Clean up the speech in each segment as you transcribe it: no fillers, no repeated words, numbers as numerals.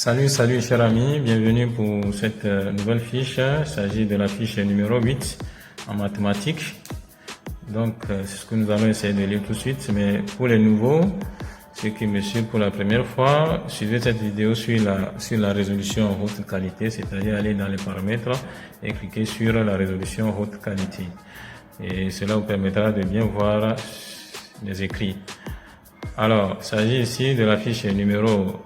Salut chers amis, bienvenue pour cette nouvelle fiche. Il s'agit de la fiche numéro 8 en mathématiques. Donc c'est ce que nous allons essayer de lire tout de suite. Mais pour les nouveaux, ceux qui me suivent pour la première fois, suivez cette vidéo sur la résolution haute qualité, c'est-à-dire aller dans les paramètres et cliquer sur la résolution haute qualité. Et cela vous permettra de bien voir les écrits. Alors, il s'agit ici de la fiche numéro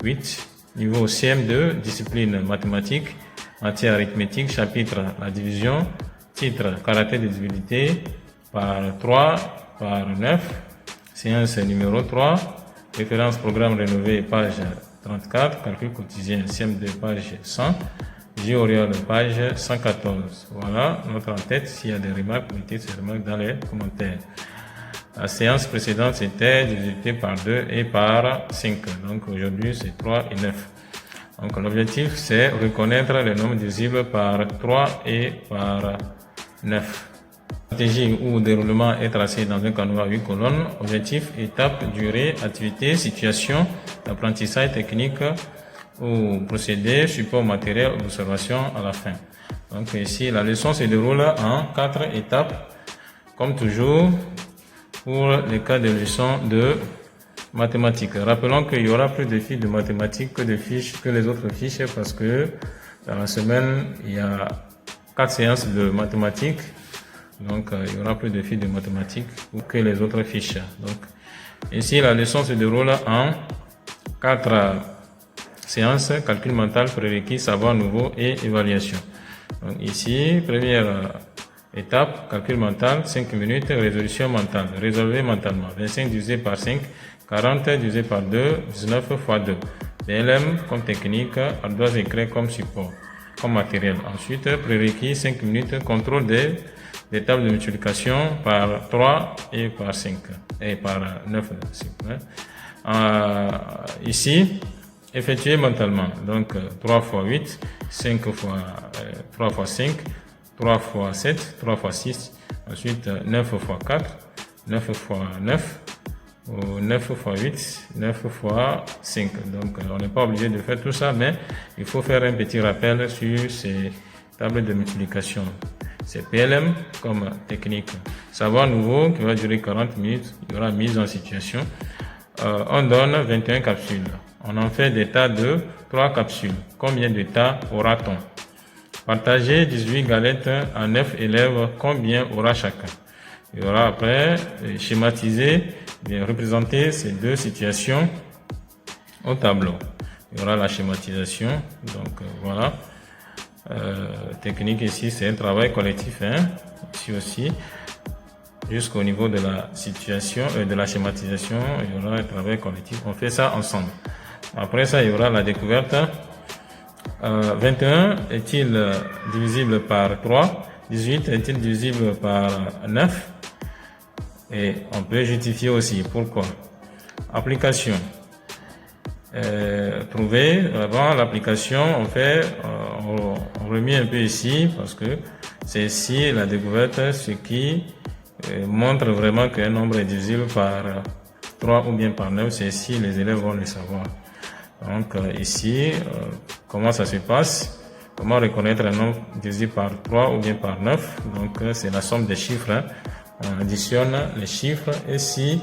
8, niveau CM2, discipline mathématiques, matière arithmétique, chapitre la division, titre caractère de divisibilité par 3 par 9, séance numéro 3, référence programme rénové, page 34, calcul quotidien CM2, page 100, J-Oriol, page 114. Voilà notre en-tête. S'il y a des remarques, mettez ces remarques dans les commentaires. La séance précédente, c'était divisé par 2 et par 5. Donc aujourd'hui, c'est 3 et 9. Donc l'objectif, c'est reconnaître le nombre divisible par 3 et par 9. Stratégie ou déroulement est tracé dans un canevas à 8 colonnes. Objectif, étape, durée, activité, situation, apprentissage technique ou procédé, support matériel, observation à la fin. Donc ici, la leçon se déroule en 4 étapes, comme toujours pour les cas de leçons de mathématiques. Rappelons qu'il y aura plus de fiches de mathématiques que de fiches que les autres fiches parce que dans la semaine, il y a 4 séances de mathématiques. Donc, il y aura plus de fiches de mathématiques que les autres fiches. Donc, ici, la leçon se déroule en 4 séances, calcul mental, prérequis, savoir nouveau et évaluation. Donc, ici, première étape, calcul mental, 5 minutes, résolution mentale. Résolvez mentalement. 25 divisé par 5, 40 divisé par 2, 19 fois 2. PLM comme technique, ardoise écrit comme support, comme matériel. Ensuite, prérequis, 5 minutes, contrôle des tables de multiplication par 3 et par 5. Et par 9. Ici, effectuer mentalement. Donc, 3 fois 8, 5 fois 3 fois 5, 3 fois 7, 3 fois 6, ensuite 9 fois 4, 9 fois 9, 9 fois 8, 9 fois 5. Donc on n'est pas obligé de faire tout ça, mais il faut faire un petit rappel sur ces tables de multiplication. C'est PLM comme technique. Savoir nouveau qui va durer 40 minutes, il y aura mise en situation. On donne 21 capsules. On en fait des tas de 3 capsules. Combien de tas aura-t-on? Partager 18 galettes à 9 élèves, combien aura chacun? Il y aura après schématiser, bien représenter ces deux situations au tableau. Il y aura la schématisation, donc voilà. Technique ici, c'est un travail collectif, ici aussi. Jusqu'au niveau de la situation, de la schématisation, il y aura un travail collectif. On fait ça ensemble. Après ça, il y aura la découverte. 21 est-il divisible par 3? 18 est-il divisible par 9? Et on peut justifier aussi. Pourquoi? Application. Trouver, avant l'application, on remet un peu ici parce que c'est ici la découverte, ce qui montre vraiment qu'un nombre est divisible par 3 ou bien par 9. C'est ici, les élèves vont le savoir. Donc ici, comment ça se passe? Comment reconnaître un nombre divisé par 3 ou bien par 9? Donc c'est la somme des chiffres. On additionne les chiffres et si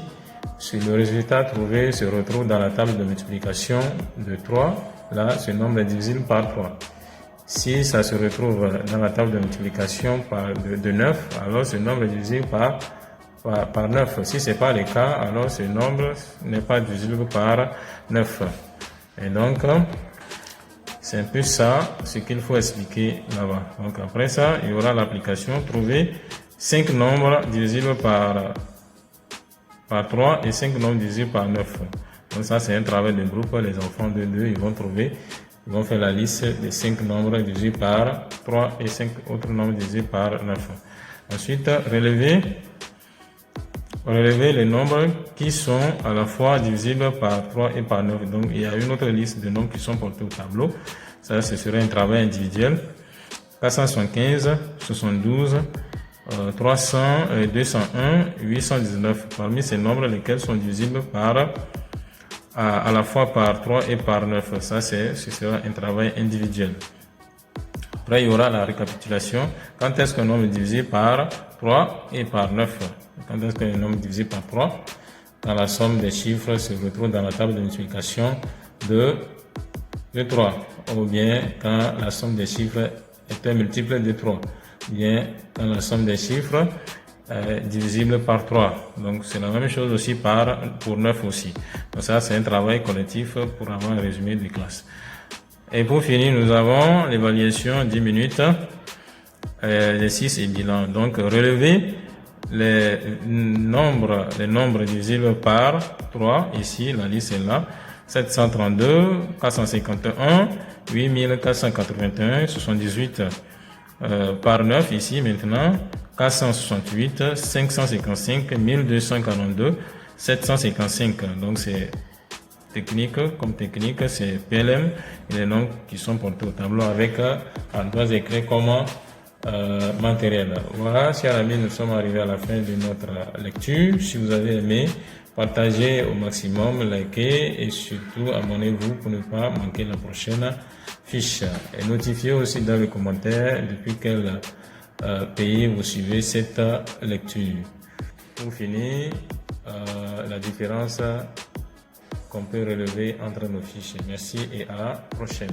le résultat trouvé se retrouve dans la table de multiplication de 3, là ce nombre est divisible par 3. Si ça se retrouve dans la table de multiplication de 9, alors ce nombre est divisible par 9. Si ce n'est pas le cas, alors ce nombre n'est pas divisible par 9. Et donc, c'est un peu ça, ce qu'il faut expliquer là-bas. Donc après ça, il y aura l'application, trouver 5 nombres divisibles par 3 et 5 nombres divisibles par 9. Donc ça, c'est un travail de groupe. Les enfants de 2, ils vont faire la liste des 5 nombres divisés par 3 et 5 autres nombres divisés par 9. Ensuite, relever les nombres qui sont à la fois divisibles par 3 et par 9. Donc, il y a une autre liste de nombres qui sont portés au tableau. Ça, ce serait un travail individuel. 475, 72, 300, 201, 819. Parmi ces nombres, lesquels sont divisibles par à la fois par 3 et par 9. Ça, ce sera un travail individuel. Après, il y aura la récapitulation. Quand est-ce qu'un nombre est divisé par 3 et par 9? Quand est-ce qu'un nombre est divisé par 3? Quand la somme des chiffres se retrouve dans la table de multiplication de 3. Ou bien quand la somme des chiffres est un multiple de 3. Ou bien quand la somme des chiffres est divisible par 3. Donc c'est la même chose aussi pour 9 aussi. Donc ça, c'est un travail collectif pour avoir un résumé de classe. Et pour finir, nous avons l'évaluation 10 minutes, exercice et bilan. Donc, relever les nombres divisibles par 3. Ici, la liste est là. 732, 451, 8481, 78 par 9. Ici, maintenant, 468, 555, 1242, 755. Donc, c'est comme technique, c'est PLM et les noms qui sont portés au tableau avec endroits écrits comme matériel. Voilà, chers amis, nous sommes arrivés à la fin de notre lecture. Si vous avez aimé, partagez au maximum, likez et surtout abonnez-vous pour ne pas manquer la prochaine fiche. Et notifiez aussi dans les commentaires depuis quel pays vous suivez cette lecture. Pour finir, la différence qu'on peut relever entre nos fiches. Merci et à la prochaine.